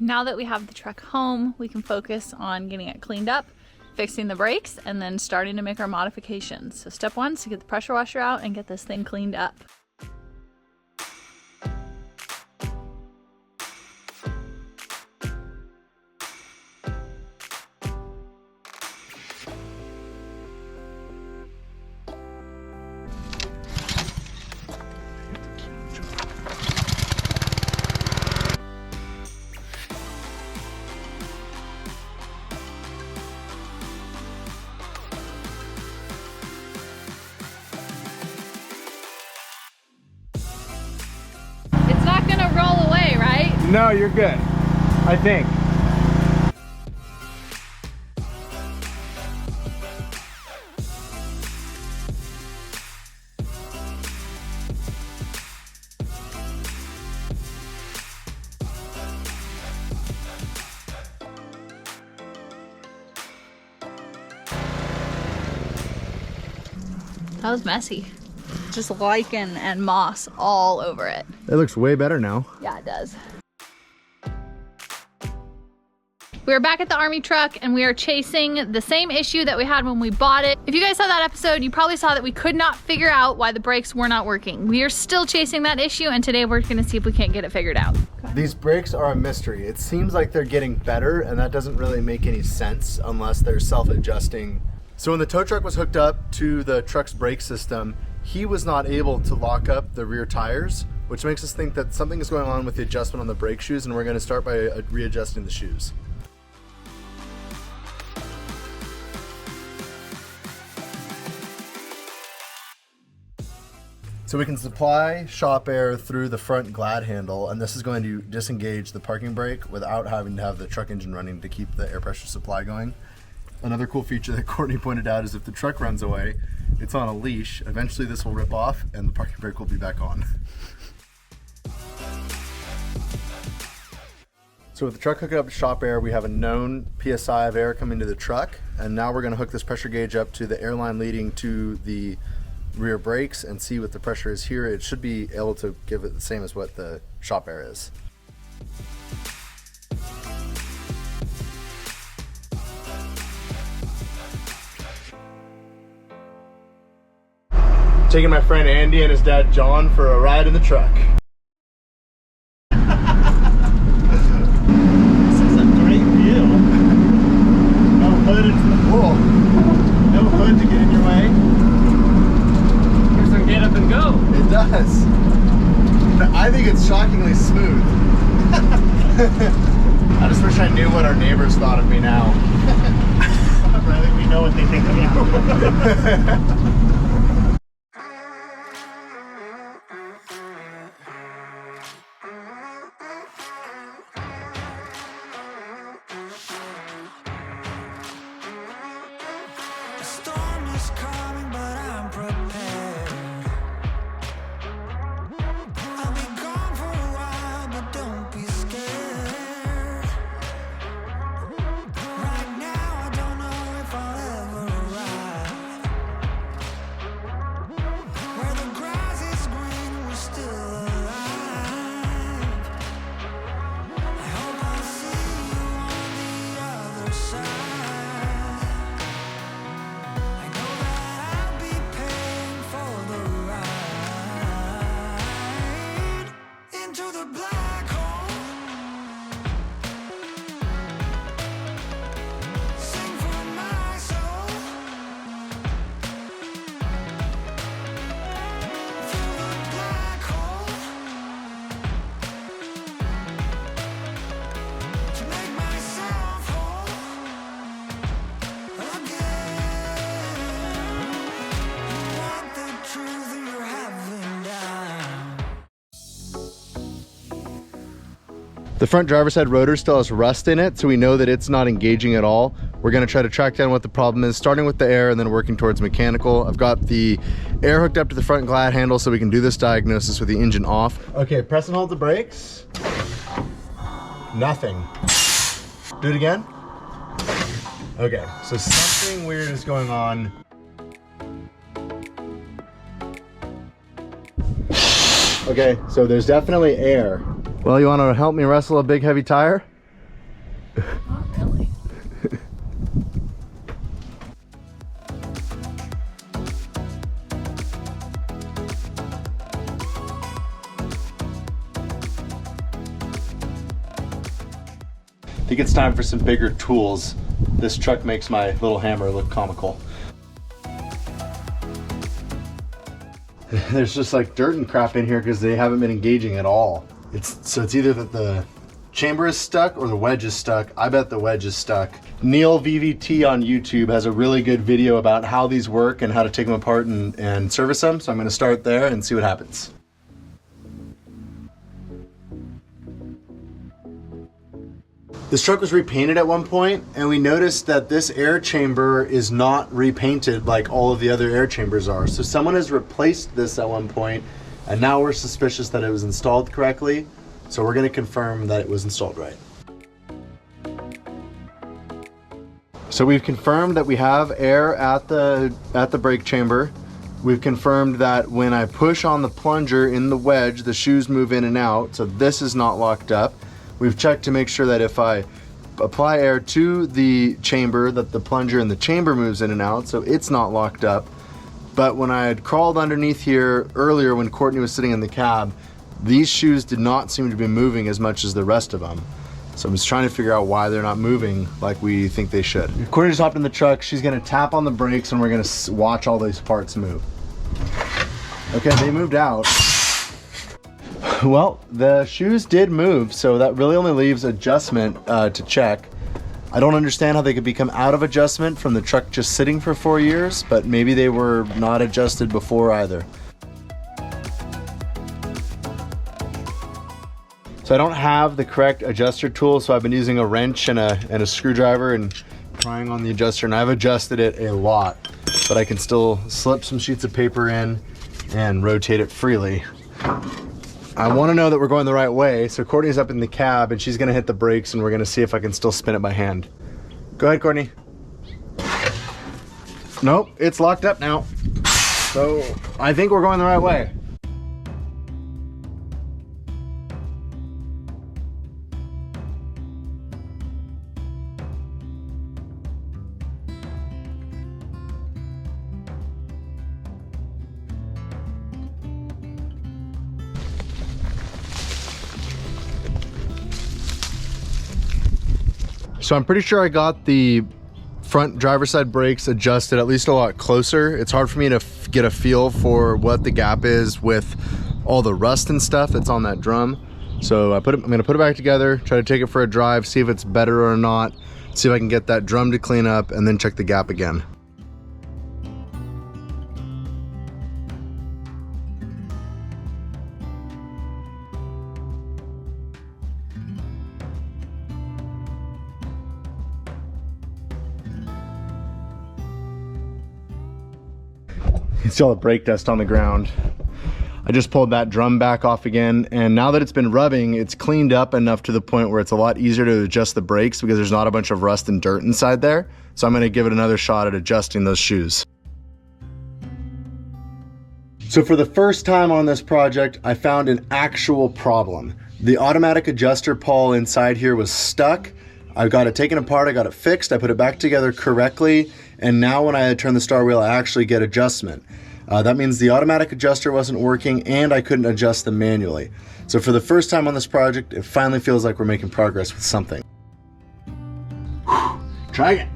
Now that we have the truck home, we can focus on getting it cleaned up, fixing the brakes, and then starting to make our modifications. So step one is to get the pressure washer out and get this thing cleaned up. Roll away, right? No, you're good, I think. That was messy. Just lichen and moss all over it. It looks way better now. Yeah, it does. We are back at the Army truck and we are chasing the same issue that we had when we bought it. If you guys saw that episode, you probably saw that we could not figure out why the brakes were not working. We are still chasing that issue, and today we're gonna see if we can't get it figured out. These brakes are a mystery. It seems like they're getting better, and that doesn't really make any sense unless they're self-adjusting. So when the tow truck was hooked up to the truck's brake system, he was not able to lock up the rear tires, which makes us think that something is going on with the adjustment on the brake shoes, and we're going to start by readjusting the shoes. So we can supply shop air through the front glad handle, and this is going to disengage the parking brake without having to have the truck engine running to keep the air pressure supply going. Another cool feature that Courtney pointed out is if the truck runs away, it's on a leash. Eventually this will rip off and the parking brake will be back on. So with the truck hooked up to shop air, we have a known PSI of air coming to the truck, and now we're going to hook this pressure gauge up to the air line leading to the rear brakes and see what the pressure is here. It should be able to give it the same as what the shop air is. Taking my friend Andy and his dad John for a ride in the truck. This is a great view. No hood into the pool. No hood to get in your way. Here's some get up and go. It does. I think it's shockingly smooth. I just wish I knew what our neighbors thought of me now. I think we know what they think of you. The front driver's side rotor still has rust in it, so we know that it's not engaging at all. We're gonna try to track down what the problem is, starting with the air and then working towards mechanical. I've got the air hooked up to the front glad handle so we can do this diagnosis with the engine off. Okay, press and hold the brakes. Nothing. Do it again. Okay, so something weird is going on. Okay, so there's definitely air. Well, you want to help me wrestle a big heavy tire? Not really. I think it's time for some bigger tools. This truck makes my little hammer look comical. There's just like dirt and crap in here because they haven't been engaging at all. So it's either that the chamber is stuck or the wedge is stuck. I bet the wedge is stuck. Neil VVT on YouTube has a really good video about how these work and how to take them apart and service them. So I'm going to start there and see what happens. This truck was repainted at one point, and we noticed that this air chamber is not repainted like all of the other air chambers are. So someone has replaced this at one point, and now we're suspicious that it was installed correctly. So we're going to confirm that it was installed right. So we've confirmed that we have air at the brake chamber. We've confirmed that when I push on the plunger in the wedge, the shoes move in and out. So this is not locked up. We've checked to make sure that if I apply air to the chamber, that the plunger in the chamber moves in and out, so it's not locked up. But when I had crawled underneath here earlier when Courtney was sitting in the cab, these shoes did not seem to be moving as much as the rest of them. So I'm just trying to figure out why they're not moving like we think they should. Courtney just hopped in the truck. She's gonna tap on the brakes and we're gonna watch all these parts move. Okay, they moved out. Well, the shoes did move, so that really only leaves adjustment to check. I don't understand how they could become out of adjustment from the truck just sitting for 4 years, but maybe they were not adjusted before either. So I don't have the correct adjuster tool, so I've been using a wrench and a screwdriver and prying on the adjuster, and I've adjusted it a lot, but I can still slip some sheets of paper in and rotate it freely. I want to know that we're going the right way, so Courtney's up in the cab and she's going to hit the brakes and we're going to see if I can still spin it by hand. Go ahead, Courtney. Nope, it's locked up now. So I think we're going the right way. So I'm pretty sure I got the front driver's side brakes adjusted at least a lot closer. It's hard for me to get a feel for what the gap is with all the rust and stuff that's on that drum. So I'm gonna put it back together, try to take it for a drive, see if it's better or not, see if I can get that drum to clean up, and then check the gap again. You can see all the brake dust on the ground. I just pulled that drum back off again, and now that it's been rubbing, it's cleaned up enough to the point where it's a lot easier to adjust the brakes because there's not a bunch of rust and dirt inside there. So I'm gonna give it another shot at adjusting those shoes. So for the first time on this project, I found an actual problem. The automatic adjuster pawl inside here was stuck. I got it taken apart, I got it fixed, I put it back together correctly, and now when I turn the star wheel, I actually get adjustment. That means the automatic adjuster wasn't working and I couldn't adjust them manually. So for the first time on this project, it finally feels like we're making progress with something. Try again.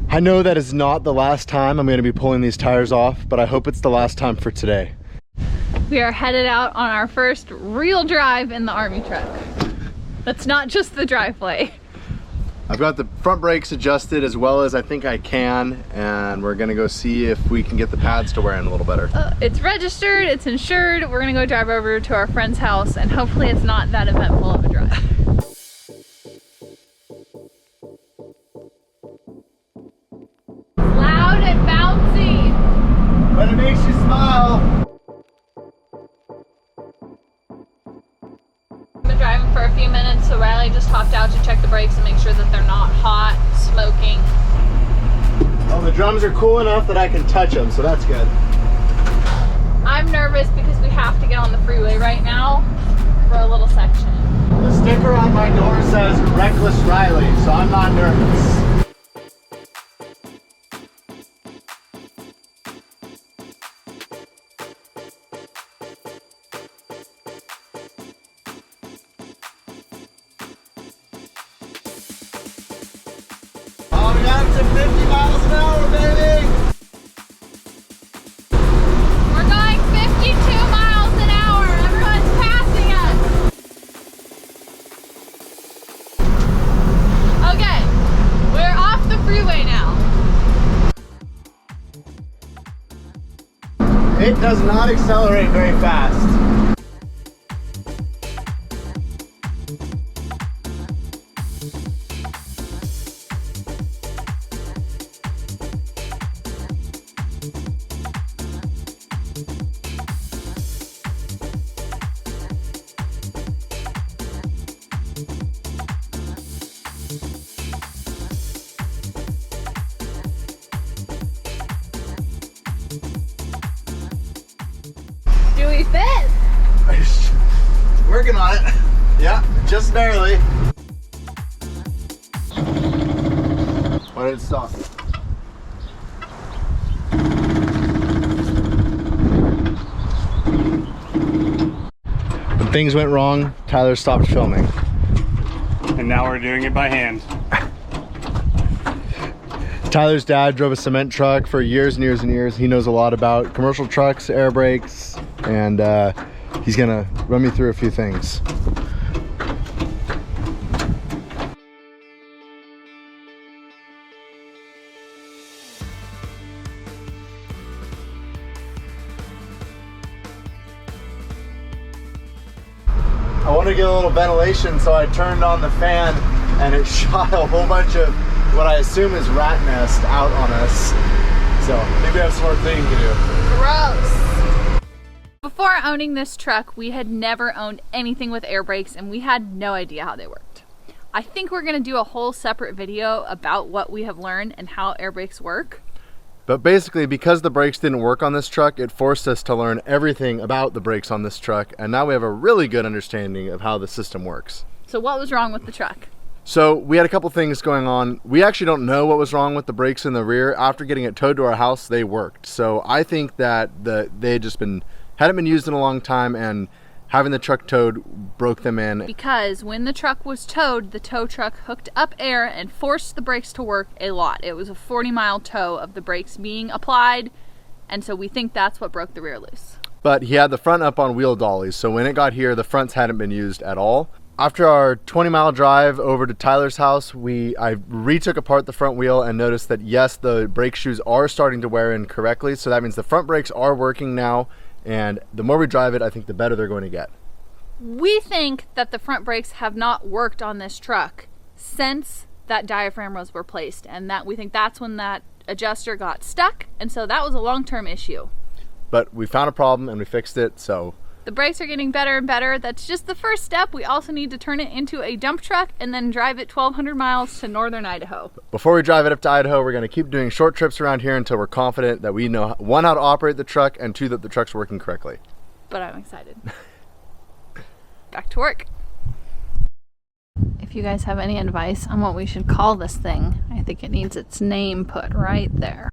I know that is not the last time I'm going to be pulling these tires off, but I hope it's the last time for today. We are headed out on our first real drive in the Army truck. That's not just the driveway. I've got the front brakes adjusted as well as I think I can, and we're gonna go see if we can get the pads to wear in a little better. It's registered, it's insured. We're gonna go drive over to our friend's house and hopefully it's not that eventful of a drive. Loud and bouncy. But it makes you smile. Been driving for a few minutes, so Riley just hopped out to check the brakes and make sure that they're not hot, smoking. Oh, the drums are cool enough that I can touch them, so that's good. I'm nervous because we have to get on the freeway right now for a little section. The sticker on my door says Reckless Riley, so I'm not nervous. Oh, we got to 50 miles an hour, baby! We're going 52 miles an hour. Everyone's passing us. Okay, we're off the freeway now. It does not accelerate very fast. Do we fit? Working on it. Yeah, just barely. Why did it stop? When things went wrong, Tyler stopped filming. And now we're doing it by hand. Tyler's dad drove a cement truck for years and years and years. He knows a lot about commercial trucks, air brakes, and he's gonna run me through a few things. I wanted to get a little ventilation, so I turned on the fan and it shot a whole bunch of what I assume is rat nest out on us. So maybe I have some more cleaning to do. Gross. Before owning this truck, we had never owned anything with air brakes and we had no idea how they worked. I think we're gonna do a whole separate video about what we have learned and how air brakes work. But basically, because the brakes didn't work on this truck, it forced us to learn everything about the brakes on this truck, and now we have a really good understanding of how the system works. So what was wrong with the truck? So we had a couple things going on. We actually don't know what was wrong with the brakes in the rear. After getting it towed to our house, they worked. So I think that they had just hadn't been used in a long time, and having the truck towed broke them in. Because when the truck was towed, the tow truck hooked up air and forced the brakes to work a lot. It was a 40-mile tow of the brakes being applied, and so we think that's what broke the rear loose. But he had the front up on wheel dollies, so when it got here, the fronts hadn't been used at all. After our 20-mile drive over to Tyler's house, I retook apart the front wheel and noticed that yes, the brake shoes are starting to wear in correctly, so that means the front brakes are working now, and the more we drive it, I think the better they're going to get. We think that the front brakes have not worked on this truck since that diaphragm was replaced, and that we think that's when that adjuster got stuck, and so that was a long-term issue. But we found a problem and we fixed it, so. The brakes are getting better and better. That's just the first step. We also need to turn it into a dump truck and then drive it 1,200 miles to northern Idaho. Before we drive it up to Idaho, we're going to keep doing short trips around here until we're confident that we know, one, how to operate the truck, and two, that the truck's working correctly. But I'm excited. Back to work. If you guys have any advice on what we should call this thing, I think it needs its name put right there.